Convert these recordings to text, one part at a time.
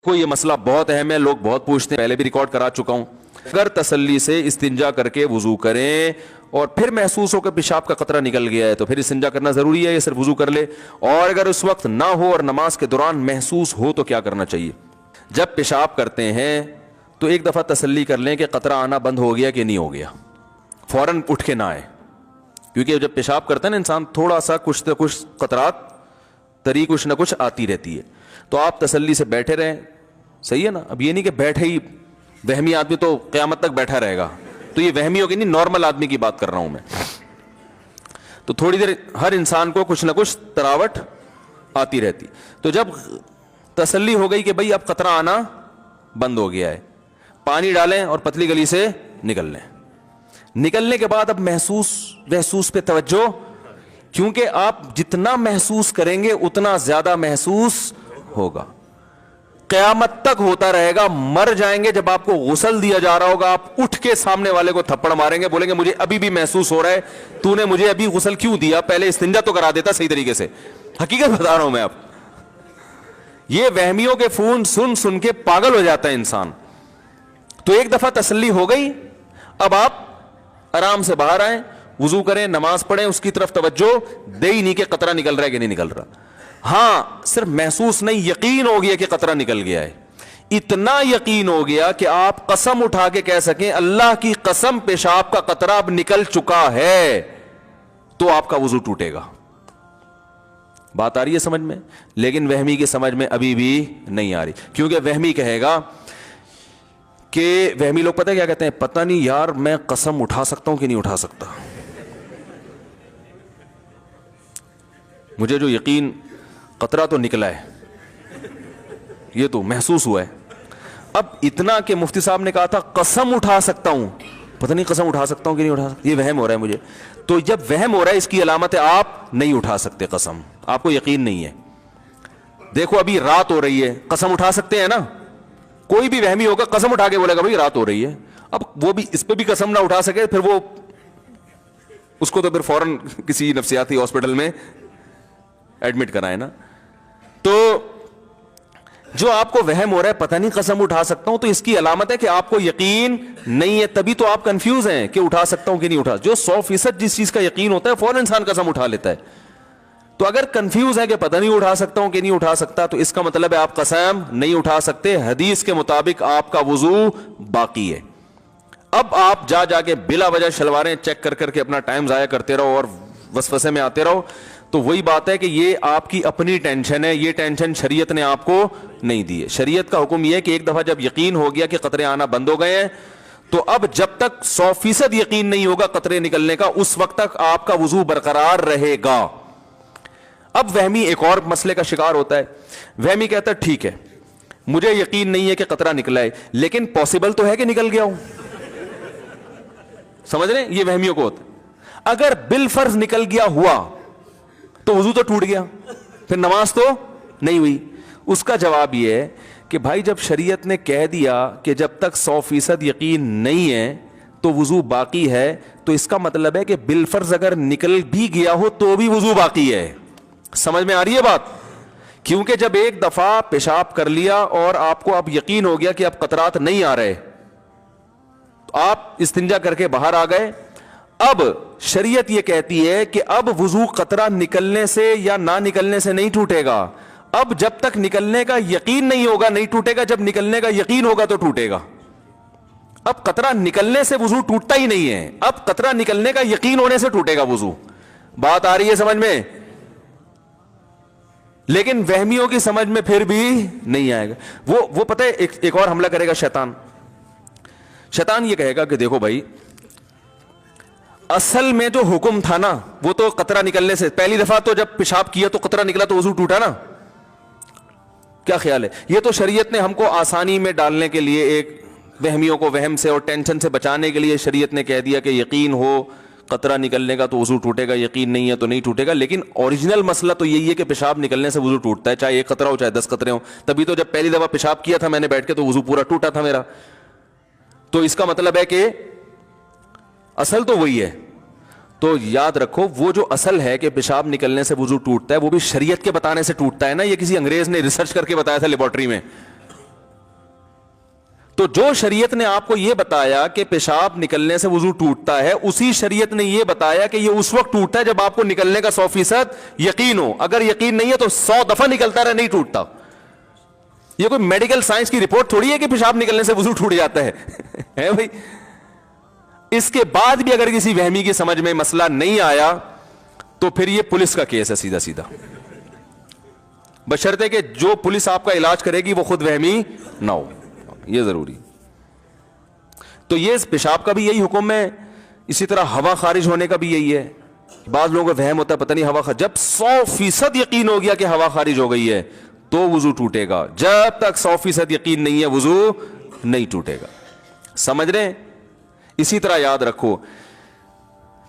کو یہ مسئلہ بہت اہم ہے, لوگ بہت پوچھتے ہیں, پہلے بھی ریکارڈ کرا چکا ہوں. اگر تسلی سے استنجا کر کے وضو کریں اور پھر محسوس ہو کہ پیشاب کا قطرہ نکل گیا ہے تو پھر استنجا کرنا ضروری ہے یا صرف وضو کر لے؟ اور اگر اس وقت نہ ہو اور نماز کے دوران محسوس ہو تو کیا کرنا چاہیے؟ جب پیشاب کرتے ہیں تو ایک دفعہ تسلی کر لیں کہ قطرہ آنا بند ہو گیا کہ نہیں ہو گیا, فوراً اٹھ کے نہ آئے, کیونکہ جب پیشاب کرتا ہے نا انسان تھوڑا سا کچھ نہ کچھ قطرات تری کچھ نہ کچھ آتی رہتی ہے, تو آپ تسلی سے بیٹھے رہیں. صحیح ہے نا؟ اب یہ نہیں کہ بیٹھے ہی, وہمی آدمی تو قیامت تک بیٹھا رہے گا, تو یہ وہمی ہوگی نہیں, نارمل آدمی کی بات کر رہا ہوں میں. تو تھوڑی دیر ہر انسان کو کچھ نہ کچھ تراوٹ آتی رہتی. تو جب تسلی ہو گئی کہ بھئی اب قطرہ آنا بند ہو گیا ہے, پانی ڈالیں اور پتلی گلی سے نکل لیں. نکلنے کے بعد اب محسوس پہ توجہ, کیونکہ آپ جتنا محسوس کریں گے اتنا زیادہ محسوس ہوگا. قیامت تک ہوتا رہے گا. مر جائیں گے جب آپ کو غسل دیا جا رہا ہوگا, آپ اٹھ کے سامنے والے کو تھپڑ ماریں گے, بولیں گے مجھے ابھی بھی محسوس ہو رہا ہے, تو نے مجھے ابھی غسل کیوں دیا, پہلے استنجا تو کرا دیتا صحیح طریقے سے. حقیقت بتا رہا ہوں میں آپ. یہ وہمیوں کے فون سن سن کے پاگل ہو جاتا ہے انسان. تو ایک دفعہ تسلی ہو گئی, اب آپ آرام سے باہر آئیں, وضو کریں, نماز پڑھیں, اس کی طرف توجہ دے ہی نہیں کہ قطرہ نکل رہا ہے کہ نہیں نکل رہا. ہاں صرف محسوس نہیں, یقین ہو گیا کہ قطرہ نکل گیا ہے. اتنا یقین ہو گیا کہ آپ قسم اٹھا کے کہہ سکیں اللہ کی قسم پیشاب کا قطرہ اب نکل چکا ہے, تو آپ کا وضو ٹوٹے گا. بات آ رہی ہے سمجھ میں؟ لیکن وہمی کی سمجھ میں ابھی بھی نہیں آ رہی, کیونکہ وہمی کہے گا کہ وہمی لوگ پتہ کیا کہتے ہیں, پتہ نہیں یار میں قسم اٹھا سکتا ہوں کہ نہیں اٹھا سکتا, مجھے جو یقین قطرہ تو نکلا ہے, یہ تو محسوس ہوا ہے. اب اتنا کہ مفتی صاحب نے کہا تھا قسم اٹھا سکتا ہوں, پتہ نہیں قسم اٹھا سکتا ہوں کہ نہیں اٹھا سکتا, یہ وہم ہو رہا ہے مجھے. تو جب وہم ہو رہا ہے اس کی علامت ہے آپ نہیں اٹھا سکتے قسم, آپ کو یقین نہیں ہے. دیکھو ابھی رات ہو رہی ہے, قسم اٹھا سکتے ہیں نا؟ کوئی بھی وہمی ہوگا قسم اٹھا کے بولے گا بھائی رات ہو رہی ہے. اب وہ بھی اس پہ بھی قسم نہ اٹھا سکے, پھر وہ اس کو تو پھر فوراً کسی نفسیاتی ہاسپٹل میں ایڈمٹ کرائے نا. تو جو آپ کو وہم ہو رہا ہے پتہ نہیں قسم اٹھا سکتا ہوں, تو اس کی علامت ہے کہ آپ کو یقین نہیں ہے, تبھی تو آپ کنفیوز ہیں کہ اٹھا سکتا ہوں کہ نہیں اٹھا. جو 100% جس چیز کا یقین ہوتا ہے فوراً انسان قسم اٹھا لیتا ہے. تو اگر کنفیوز ہے کہ پتہ نہیں اٹھا سکتا ہوں کہ نہیں اٹھا سکتا, تو اس کا مطلب ہے آپ قسم نہیں اٹھا سکتے. حدیث کے مطابق آپ کا وضو باقی ہے. اب آپ جا کے بلا وجہ شلواریں چیک کر کے اپنا ٹائم ضائع کرتے رہو اور وسوسے میں آتے رہو, تو وہی بات ہے کہ یہ آپ کی اپنی ٹینشن ہے, یہ ٹینشن شریعت نے آپ کو نہیں دی ہے. شریعت کا حکم یہ ہے کہ ایک دفعہ جب یقین ہو گیا کہ قطرے آنا بند ہو گئے ہیں, تو اب جب تک 100% یقین نہیں ہوگا قطرے نکلنے کا, اس وقت تک آپ کا وضو برقرار رہے گا. اب وہمی ایک اور مسئلے کا شکار ہوتا ہے. وہمی کہتا ہے ٹھیک ہے مجھے یقین نہیں ہے کہ قطرہ نکلا ہے, لیکن پاسبل تو ہے کہ نکل گیا ہوں. سمجھ رہے ہیں؟ یہ وہمیوں کو ہوتا ہے. اگر بالفرض نکل گیا ہوا تو وضو تو ٹوٹ گیا, پھر نماز تو نہیں ہوئی. اس کا جواب یہ ہے کہ بھائی جب شریعت نے کہہ دیا کہ جب تک 100% یقین نہیں ہے تو وضو باقی ہے, تو اس کا مطلب ہے کہ بالفرض اگر نکل بھی گیا ہو تو بھی وضو باقی ہے. سمجھ میں آ رہی ہے بات؟ کیونکہ جب ایک دفعہ پیشاب کر لیا اور آپ کو اب یقین ہو گیا کہ اب قطرات نہیں آ رہے, تو آپ استنجا کر کے باہر آ گئے. اب شریعت یہ کہتی ہے کہ اب وضو قطرہ نکلنے سے یا نہ نکلنے سے نہیں ٹوٹے گا. اب جب تک نکلنے کا یقین نہیں ہوگا نہیں ٹوٹے گا, جب نکلنے کا یقین ہوگا تو ٹوٹے گا. اب قطرہ نکلنے سے وضو ٹوٹتا ہی نہیں ہے, اب قطرہ نکلنے کا یقین ہونے سے ٹوٹے گا وضو. بات آ رہی ہے سمجھ میں؟ لیکن وہمیوں کی سمجھ میں پھر بھی نہیں آئے گا. وہ پتہ ہے ایک اور حملہ کرے گا شیطان. شیطان یہ کہے گا کہ دیکھو بھائی اصل میں جو حکم تھا نا وہ تو قطرہ نکلنے سے, پہلی دفعہ تو جب پیشاب کیا تو قطرہ نکلا تو وضو ٹوٹا نا. کیا خیال ہے؟ یہ تو شریعت نے ہم کو آسانی میں ڈالنے کے لیے, ایک وہمیوں کو وہم سے اور ٹینشن سے بچانے کے لیے شریعت نے کہہ دیا کہ یقین ہو قطرہ نکلنے کا تو وضو ٹوٹے گا, یقین نہیں ہے تو نہیں ٹوٹے گا. لیکن اوریجنل مسئلہ تو یہی ہے کہ پیشاب نکلنے سے وضو ٹوٹتا ہے, چاہے ایک قطرہ ہو چاہے 10 قطرے ہوں. تبھی تو جب پہلی دفعہ پیشاب کیا تھا میں نے بیٹھ کے تو وضو پورا ٹوٹا تھا میرا. تو اس کا مطلب ہے کہ اصل تو وہی ہے. تو یاد رکھو وہ جو اصل ہے کہ پیشاب نکلنے سے وضو ٹوٹتا ہے وہ بھی شریعت کے بتانے سے ٹوٹتا ہے نا, یہ کسی انگریز نے ریسرچ کر کے بتایا تھا لیبارٹری میں. تو جو شریعت نے آپ کو یہ بتایا کہ پیشاب نکلنے سے وضو ٹوٹتا ہے, اسی شریعت نے یہ بتایا کہ یہ اس وقت ٹوٹتا ہے جب آپ کو نکلنے کا 100% یقین ہو. اگر یقین نہیں ہے تو 100 دفعہ نکلتا رہے, نہیں ٹوٹتا. یہ کوئی میڈیکل سائنس کی رپورٹ تھوڑی ہے کہ پیشاب نکلنے سے وضو ٹوٹ جاتا ہے بھائی. اس کے بعد بھی اگر کسی وہمی کی سمجھ میں مسئلہ نہیں آیا تو پھر یہ پولیس کا کیس ہے سیدھا سیدھا, بشرطے کہ جو پولیس آپ کا علاج کرے گی وہ خود وہمی نہ ہو, یہ ضروری. تو یہ پیشاب کا بھی یہی حکم ہے, اسی طرح ہوا خارج ہونے کا بھی یہی ہے. بعض لوگوں کو وہم ہوتا ہے پتہ نہیں ہوا جب 100% یقین ہو گیا کہ ہوا خارج ہو گئی ہے تو وضو ٹوٹے گا, جب تک 100% یقین نہیں ہے وضو نہیں ٹوٹے گا. سمجھ رہے ہیں؟ اسی طرح یاد رکھو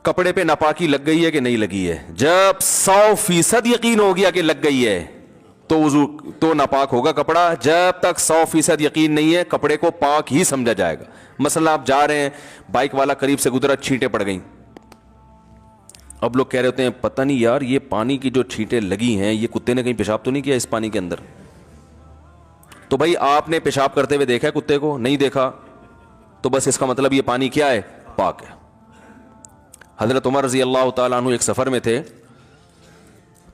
کپڑے پہ ناپاکی لگ گئی ہے کہ نہیں لگی ہے, جب 100% یقین ہو گیا کہ لگ گئی ہے تو وضو تو ناپاک ہوگا کپڑا, جب تک 100% یقین نہیں ہے کپڑے کو پاک ہی سمجھا جائے گا. مثلا آپ جا رہے ہیں, بائک والا قریب سے گزرا, چھینٹیں پڑ گئیں. اب لوگ کہہ رہے ہوتے ہیں پتہ نہیں یار یہ پانی کی جو چھینٹیں لگی ہیں یہ کتے نے کہیں پیشاب تو نہیں کیا اس پانی کے اندر. تو بھائی آپ نے پیشاب کرتے ہوئے دیکھا ہے کتے کو؟ نہیں دیکھا, تو بس اس کا مطلب یہ پانی کیا ہے؟ پاک ہے. حضرت عمر رضی اللہ تعالیٰ عنہ ایک سفر میں تھے,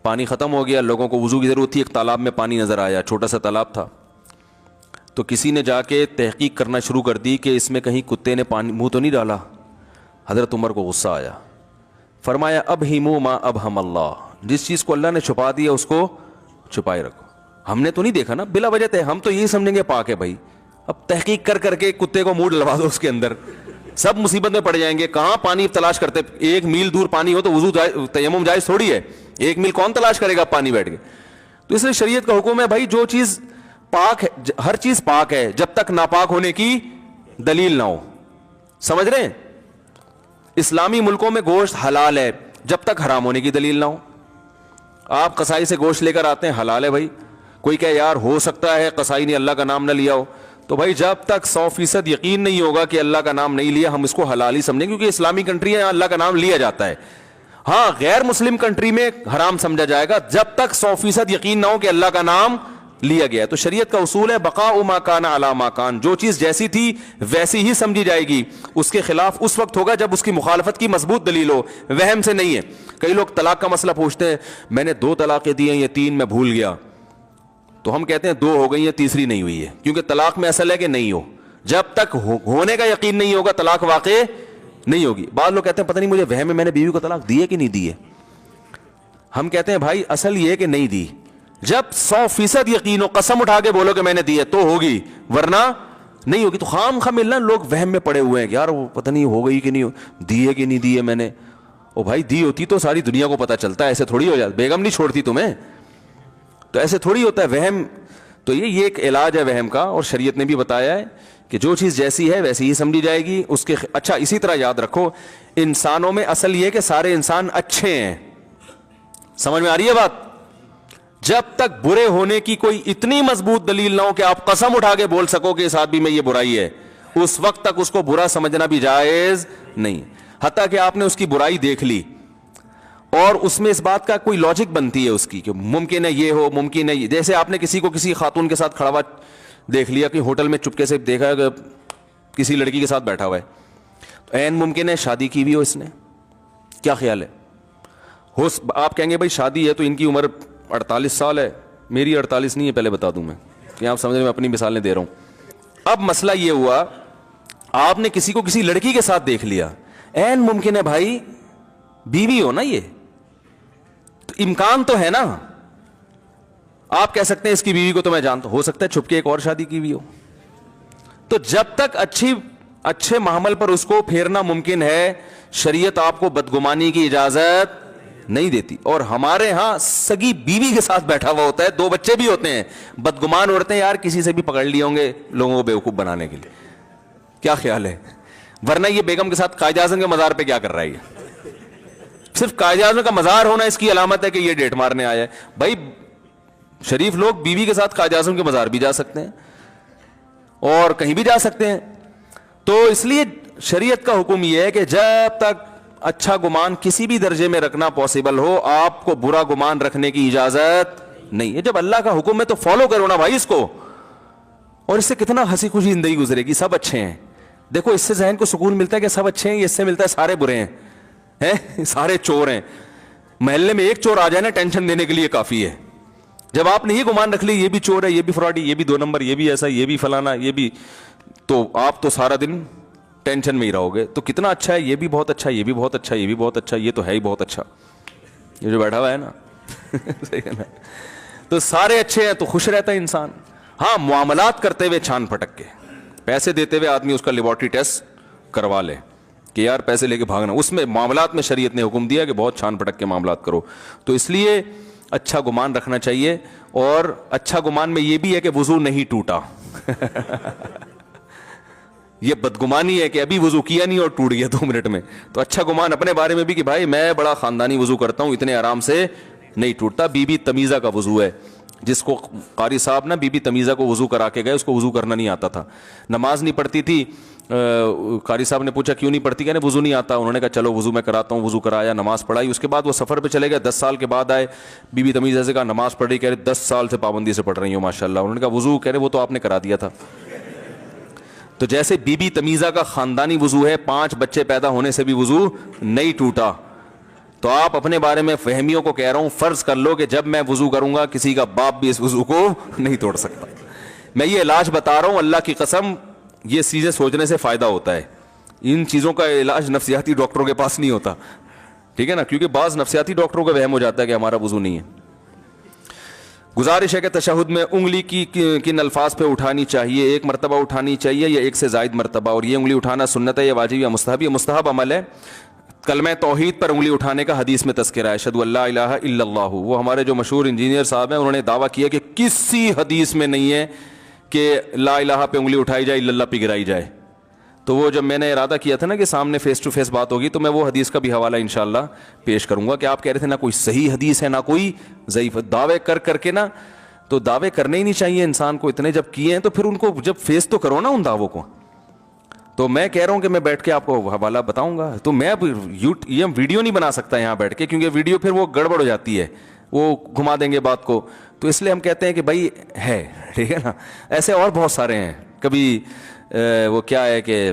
پانی ختم ہو گیا, لوگوں کو وضو کی ضرورت تھی, ایک تالاب میں پانی نظر آیا, چھوٹا سا تالاب تھا. تو کسی نے جا کے تحقیق کرنا شروع کر دی کہ اس میں کہیں کتے نے پانی منہ تو نہیں ڈالا. حضرت عمر کو غصہ آیا, فرمایا اب ہی منہ ما اب ہم اللہ, جس چیز کو اللہ نے چھپا دیا اس کو چھپائے رکھو. ہم نے تو نہیں دیکھا نا, بلا وجہ ہم تو یہی سمجھیں گے پاک ہے بھائی. اب تحقیق کر کر کے کتے کو منہ ڈلوا دو اس کے اندر, سب مصیبت میں پڑ جائیں گے. کہاں پانی تلاش کرتے, 1 میل دور پانی ہو تو وضو تیمم جائز تھوڑی ہے, 1 میل کون تلاش کرے گا پانی بیٹھ کے. تو اس لیے شریعت کا حکم ہے بھائی جو چیز پاک ہے, ہر چیز پاک ہے جب تک ناپاک ہونے کی دلیل نہ ہو. سمجھ رہے ہیں؟ اسلامی ملکوں میں گوشت حلال ہے جب تک حرام ہونے کی دلیل نہ ہو. آپ قصائی سے گوشت لے کر آتے ہیں, حلال ہے بھائی. کوئی کہے یار ہو سکتا ہے قصائی نے اللہ کا نام نہ لیا ہو, تو بھائی جب تک 100% یقین نہیں ہوگا کہ اللہ کا نام نہیں لیا ہم اس کو حلال ہی سمجھیں, کیونکہ اسلامی کنٹری ہے یہاں اللہ کا نام لیا جاتا ہے. ہاں غیر مسلم کنٹری میں حرام سمجھا جائے گا جب تک 100% یقین نہ ہو کہ اللہ کا نام لیا گیا. تو شریعت کا اصول ہے بقاء ما کان علی ما کان, جو چیز جیسی تھی ویسی ہی سمجھی جائے گی. اس کے خلاف اس وقت ہوگا جب اس کی مخالفت کی مضبوط دلیل ہو, وہم سے نہیں ہے. کئی لوگ طلاق کا مسئلہ پوچھتے ہیں, میں نے 2 طلاقیں دی ہیں یہ 3 میں بھول گیا, تو ہم کہتے ہیں 2 ہو گئی ہیں تیسری نہیں ہوئی ہے, کیونکہ طلاق میں اصل ہے کہ نہیں ہو. جب تک ہونے کا یقین نہیں ہوگا طلاق واقع نہیں ہوگی. بعض لوگ کہتے ہیں پتہ نہیں مجھے وہم ہے میں نے بیوی کو طلاق دی ہے کہ نہیں دی ہے. ہم کہتے ہیں بھائی اصل یہ ہے کہ نہیں دی. جب 100% یقین ہو, قسم اٹھا کے بولو کہ میں نے دی ہے تو ہوگی, ورنہ نہیں ہوگی. تو خام خام ملنا لوگ وہم میں پڑے ہوئے ہیں کہ یار وہ پتہ نہیں ہو گئی کہ نہیں دی ہے کہ نہیں دی ہے میں نے. او بھائی دی ہوتی تو ساری دنیا کو پتہ چلتا ہے, ایسے تھوڑی ہو جاتا, بیگم نہیں چھوڑتی تمہیں, تو ایسے تھوڑی ہوتا ہے وہم. تو یہ ایک علاج ہے وہم کا, اور شریعت نے بھی بتایا ہے کہ جو چیز جیسی ہے ویسی ہی سمجھی جائے گی. اس کے اچھا اسی طرح یاد رکھو انسانوں میں اصل یہ کہ سارے انسان اچھے ہیں. سمجھ میں آ رہی ہے بات؟ جب تک برے ہونے کی کوئی اتنی مضبوط دلیل نہ ہو کہ آپ قسم اٹھا کے بول سکو کہ اس آدمی میں یہ برائی ہے, اس وقت تک اس کو برا سمجھنا بھی جائز نہیں. حتیٰ کہ آپ نے اس کی برائی دیکھ لی اور اس میں اس بات کا کوئی لاجک بنتی ہے اس کی کہ ممکن ہے یہ ہو, ممکن ہے یہ. جیسے آپ نے کسی کو کسی خاتون کے ساتھ کھڑا ہوا دیکھ لیا کہ ہوٹل میں چپکے سے دیکھا کہ کسی لڑکی کے ساتھ بیٹھا ہوا ہے, تو عین ممکن ہے شادی کی بھی ہو اس نے. کیا خیال ہے؟ آپ کہیں گے بھائی شادی ہے تو ان کی عمر 48 سال ہے, میری 48 نہیں ہے, پہلے بتا دوں میں کہ آپ سمجھ میں اپنی مثالیں دے رہا ہوں. اب مسئلہ یہ ہوا آپ نے کسی کو کسی لڑکی کے ساتھ دیکھ لیا, عین ممکن ہے بھائی بیوی ہو نا, یہ تو امکان تو ہے نا. آپ کہہ سکتے ہیں اس کی بیوی کو تو میں جانتا ہوں, ہو سکتا ہے چھپ کے ایک اور شادی کی بھی ہو. تو جب تک اچھے محمل پر اس کو پھیرنا ممکن ہے, شریعت آپ کو بدگمانی کی اجازت نہیں دیتی. اور ہمارے ہاں سگی بیوی کے ساتھ بیٹھا ہوا ہوتا ہے, 2 بچے بھی ہوتے ہیں, بدگمان عورتیں یار کسی سے بھی پکڑ لیے ہوں گے لوگوں کو بیوقوف بنانے کے لیے. کیا خیال ہے؟ ورنہ یہ بیگم کے ساتھ قائد اعظم کے مزار پہ کیا کر رہا ہے؟ یہ صرف قائد اعظم کا مزار ہونا اس کی علامت ہے کہ یہ ڈیٹ مارنے آیا ہے. بھائی شریف لوگ بیوی کے ساتھ قائد اعظم کے مزار بھی جا سکتے ہیں اور کہیں بھی جا سکتے ہیں. تو اس لیے شریعت کا حکم یہ ہے کہ جب تک اچھا گمان کسی بھی درجے میں رکھنا پاسبل ہو, آپ کو برا گمان رکھنے کی اجازت نہیں ہے. جب اللہ کا حکم ہے تو فالو کرو نا بھائی اس کو. اور اس سے کتنا ہنسی خوشی زندگی گزرے گی. سب اچھے ہیں. دیکھو اس سے ذہن کو سکون ملتا ہے کہ سب اچھے ہیں, یہ اس سے ملتا ہے سارے برے ہیں, سارے چور ہیں. محلے میں ایک چور آ جائے نا ٹینشن دینے کے لیے کافی ہے. جب آپ نے یہ گمان رکھ لی یہ بھی چور ہے, یہ بھی فراڈی, یہ بھی 2 نمبر, یہ بھی ایسا, یہ بھی فلانا, یہ بھی, تو آپ تو سارا دن ٹینشن میں ہی رہو گے. تو کتنا اچھا ہے, یہ بھی بہت اچھا, یہ بھی بہت اچھا, یہ بھی بہت اچھا, یہ تو ہے ہی بہت اچھا, یہ جو بیٹھا ہوا ہے نا صحیح ہے نا. تو سارے اچھے ہیں تو خوش رہتا ہے انسان. ہاں معاملات کرتے ہوئے چھان پھٹک کے, پیسے دیتے ہوئے آدمی اس کا لیبارٹری ٹیسٹ کروا لے کہ یار پیسے لے کے بھاگنا, اس میں معاملات میں شریعت نے حکم دیا کہ بہت چھان پھٹک کے معاملات کرو. تو اس لیے اچھا گمان رکھنا چاہیے. اور اچھا گمان میں یہ بھی ہے کہ وضو نہیں ٹوٹا یہ بدگمانی ہے کہ ابھی وضو کیا نہیں اور ٹوٹ گیا 2 منٹ میں. تو اچھا گمان اپنے بارے میں بھی کہ بھائی میں بڑا خاندانی وضو کرتا ہوں, اتنے آرام سے نہیں ٹوٹتا. بی بی تمیزہ کا وضو ہے, جس کو قاری صاحب نا بی بی تمیزہ کو وضو کرا کے گئے, اس کو وضو کرنا نہیں آتا تھا, نماز نہیں پڑھتی تھی. قاری صاحب نے پوچھا کیوں نہیں پڑھتی, کہنے وضو نہیں آتا. انہوں نے کہا چلو وضو میں کراتا ہوں, وضو کرایا, نماز پڑھائی. اس کے بعد وہ سفر پہ چلے گئے, 10 سال کے بعد آئے. بی بی تمیزہ سے کہا نماز پڑھ رہی, کہہ رہے 10 سال سے پابندی سے پڑھ رہی ہوں ماشاء اللہ. انہوں نے کہا وضو, کہہ رہے وہ تو آپ نے کرا دیا تھا. تو جیسے بی بی تمیزہ کا خاندانی وضو ہے, 5 بچے پیدا ہونے سے بھی وضو نہیں ٹوٹا. تو آپ اپنے بارے میں فہمیوں کو کہہ رہا ہوں, فرض کر لو کہ جب میں وضو کروں گا کسی کا باپ بھی اس وضو کو نہیں توڑ سکتا. میں یہ علاج بتا رہا ہوں, اللہ کی قسم یہ چیزیں سوچنے سے فائدہ ہوتا ہے. ان چیزوں کا علاج نفسیاتی ڈاکٹروں کے پاس نہیں ہوتا, ٹھیک ہے نا, کیونکہ بعض نفسیاتی ڈاکٹروں کا وہم ہو جاتا ہے کہ ہمارا وضو نہیں ہے. گزارش ہے کہ تشہد میں انگلی کی کن الفاظ پہ اٹھانی چاہیے, 1 مرتبہ اٹھانی چاہیے یا 1 سے زائد مرتبہ, اور یہ انگلی اٹھانا سنت ہے یا واجب یا مستحب؟ یہ مستحب عمل ہے. کلمہ توحید پر انگلی اٹھانے کا حدیث میں تذکرہ ہے, اشہدو ان لا الہ الا اللہ. وہ ہمارے جو مشہور انجینئر صاحب ہیں انہوں نے دعویٰ کیا کہ کسی حدیث میں نہیں ہے کہ لا الہ پہ انگلی اٹھائی جائے, الا اللہ پہ گرائی جائے. تو وہ جب میں نے ارادہ کیا تھا نا کہ سامنے فیس ٹو فیس بات ہوگی, تو میں وہ حدیث کا بھی حوالہ انشاءاللہ پیش کروں گا کہ آپ کہہ رہے تھے نہ کوئی صحیح حدیث ہے نہ کوئی ضعیف. دعوے کر کے نا, تو دعوے کرنے ہی نہیں چاہیے انسان کو, اتنے جب کیے ہیں تو پھر ان کو جب فیس تو کرو نا ان دعووں کو. تو میں کہہ رہا ہوں کہ میں بیٹھ کے آپ کو حوالہ بتاؤں گا. تو میں اب یہ ویڈیو نہیں بنا سکتا یہاں بیٹھ کے, کیونکہ ویڈیو پھر وہ گڑبڑ ہو جاتی ہے, وہ گھما دیں گے بات کو. تو اس لیے ہم کہتے ہیں کہ بھائی ہے, ٹھیک ہے نا. ایسے اور بہت سارے ہیں. کبھی وہ کیا ہے کہ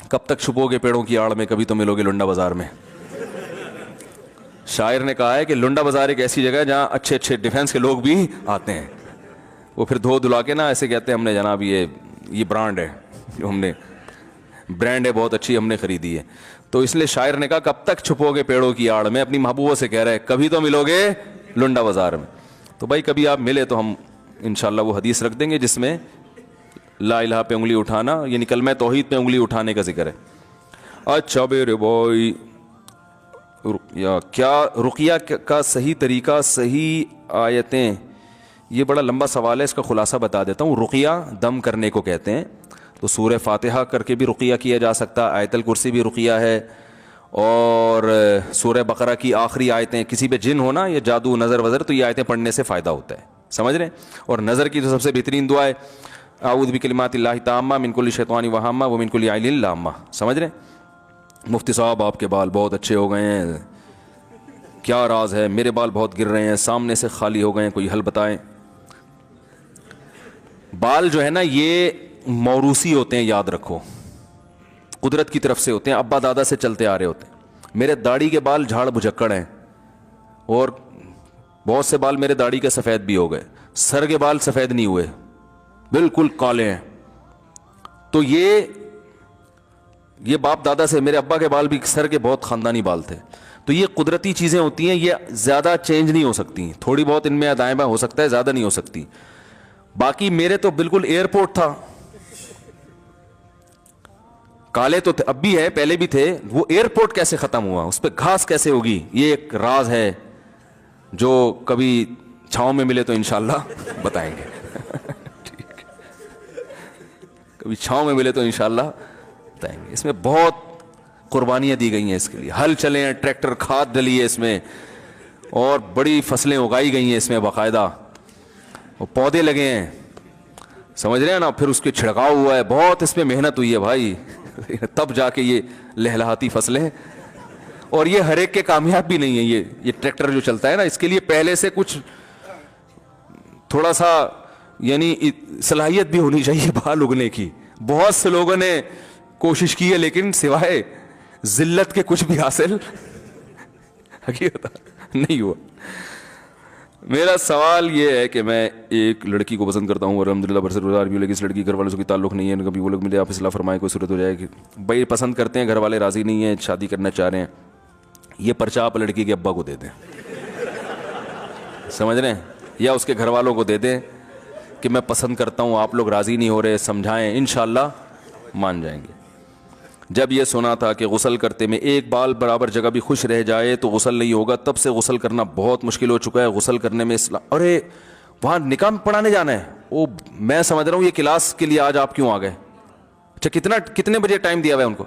کب تک چھپو گے پیڑوں کی آڑ میں, کبھی تو ملو گے لنڈا بازار میں. شاعر نے کہا ہے کہ لنڈا بازار ایک ایسی جگہ ہے جہاں اچھے اچھے ڈیفینس کے لوگ بھی آتے ہیں. وہ پھر دھو دھلا کے نا ایسے کہتے ہیں ہم نے جناب یہ برانڈ ہے, جو ہم نے برانڈ ہے بہت اچھی ہم نے خریدی ہے. تو اس لیے شاعر نے کہا کب تک چھپو گے پیڑوں کی آڑ میں, اپنی محبوبوں سے کہہ رہے کبھی تو ملو گے لنڈا بازار میں. تو بھائی کبھی آپ ملے تو ہم انشاءاللہ وہ حدیث رکھ دیں گے جس میں لا الہ پہ انگلی اٹھانا یعنی کلمہ توحید پہ انگلی اٹھانے کا ذکر ہے. اچھا میرے بھائی, کیا رقیہ کا صحیح طریقہ, صحیح آیتیں, یہ بڑا لمبا سوال ہے, اس کا خلاصہ بتا دیتا ہوں. رقیہ دم کرنے کو کہتے ہیں. تو سورہ فاتحہ کر کے بھی رقیہ کیا جا سکتا, آیت الکرسی بھی رقیہ ہے, اور سورہ بقرہ کی آخری آیتیں, کسی پہ جن ہونا یا جادو نظر وزر, تو یہ آیتیں پڑھنے سے فائدہ ہوتا ہے, سمجھ رہے ہیں. اور نظر کی تو سب سے بہترین دعا ہے اعوذ بکلمات اللہ تامہ من کل شیطان وہامہ ومن کل عین لامہ, سمجھ رہے ہیں. مفتی صاحب آپ کے بال بہت اچھے ہو گئے ہیں, کیا راز ہے؟ میرے بال بہت گر رہے ہیں, سامنے سے خالی ہو گئے ہیں, کوئی حل بتائیں. بال جو ہے نا یہ موروثی ہوتے ہیں, یاد رکھو, قدرت کی طرف سے ہوتے ہیں, ابا دادا سے چلتے آ رہے ہوتے ہیں. میرے داڑھی کے بال جھاڑ بھجکڑ ہیں, اور بہت سے بال میرے داڑھی کے سفید بھی ہو گئے, سر کے بال سفید نہیں ہوئے, بالکل کالے ہیں. تو یہ باپ دادا سے, میرے ابا کے بال بھی سر کے بہت خاندانی بال تھے. تو یہ قدرتی چیزیں ہوتی ہیں, یہ زیادہ چینج نہیں ہو سکتی, تھوڑی بہت ان میں دائیں بائیں ہو سکتا ہے, زیادہ نہیں ہو سکتی. باقی میرے تو بالکل ایئرپورٹ تھا, کالے تو اب بھی ہے, پہلے بھی تھے. وہ ایئرپورٹ کیسے ختم ہوا, اس پہ گھاس کیسے ہوگی, یہ ایک راز ہے جو کبھی چھاؤں میں ملے تو انشاءاللہ بتائیں گے. کبھی چھاؤں میں ملے تو انشاءاللہ بتائیں گے. اس میں بہت قربانیاں دی گئی ہیں اس کے لیے, ہل چلے ہیں, ٹریکٹر, کھاد ڈلی ہے اس میں, اور بڑی فصلیں اگائی گئی ہیں اس میں باقاعدہ, اور پودے لگے ہیں, سمجھ رہے ہیں نا. پھر اس کے چھڑکاؤ ہوا ہے, بہت اس میں محنت ہوئی ہے بھائی, تب جا کے یہ لہلہاتی فصلیں. اور یہ ہر ایک کے کامیاب بھی نہیں ہے. یہ ٹریکٹر جو چلتا ہے نا, اس کے لیے پہلے سے کچھ تھوڑا سا یعنی صلاحیت بھی ہونی چاہیے بال اگنے کی. بہت سے لوگوں نے کوشش کی ہے لیکن سوائے ذلت کے کچھ بھی حاصل حقیقت نہیں ہوا. میرا سوال یہ ہے کہ میں ایک لڑکی کو پسند کرتا ہوں اور الحمدللہ برسر گزار بھی ہوں, لیکن اس لڑکی گھر والوں سے کوئی تعلق نہیں ہے. کبھی وہ لوگ ملے, آپ اصلاح فرمائیں, کوئی صورت ہو جائے کہ بھائی پسند کرتے ہیں, گھر والے راضی نہیں ہیں, شادی کرنا چاہ رہے ہیں, یہ پرچہ آپ لڑکی کے ابا کو دے دیں, سمجھ رہے ہیں, یا اس کے گھر والوں کو دے دیں کہ میں پسند کرتا ہوں, آپ لوگ راضی نہیں ہو رہے, سمجھائیں, انشاءاللہ مان جائیں گے. جب یہ سنا تھا کہ غسل کرتے میں ایک بال برابر جگہ بھی خوش رہ جائے تو غسل نہیں ہوگا, تب سے غسل کرنا بہت مشکل ہو چکا ہے. غسل کرنے میں ارے وہاں نکاح پڑھانے جانا ہے, وہ میں سمجھ رہا ہوں یہ کلاس کے لیے آج آپ کیوں آ گئے. اچھا کتنے بجے ٹائم دیا ہوا ہے ان کو؟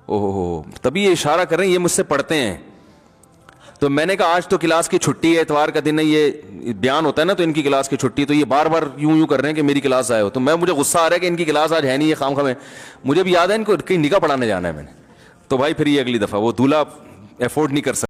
اوہ تبھی یہ اشارہ کر رہے ہیں یہ مجھ سے پڑھتے ہیں. تو میں نے کہا آج تو کلاس کی چھٹی ہے, اتوار کا دن ہے, یہ بیان ہوتا ہے نا, تو ان کی کلاس کی چھٹی, تو یہ بار بار یوں کر رہے ہیں کہ میری کلاس آئے ہو. تو مجھے غصہ آ رہا ہے کہ ان کی کلاس آج ہے نہیں, یہ خام خام ہے. مجھے بھی یاد ہے ان کو کہیں نکاح پڑھانے جانا ہے میں نے. تو بھائی پھر یہ اگلی دفعہ وہ دولہا افورڈ نہیں کر سکتا.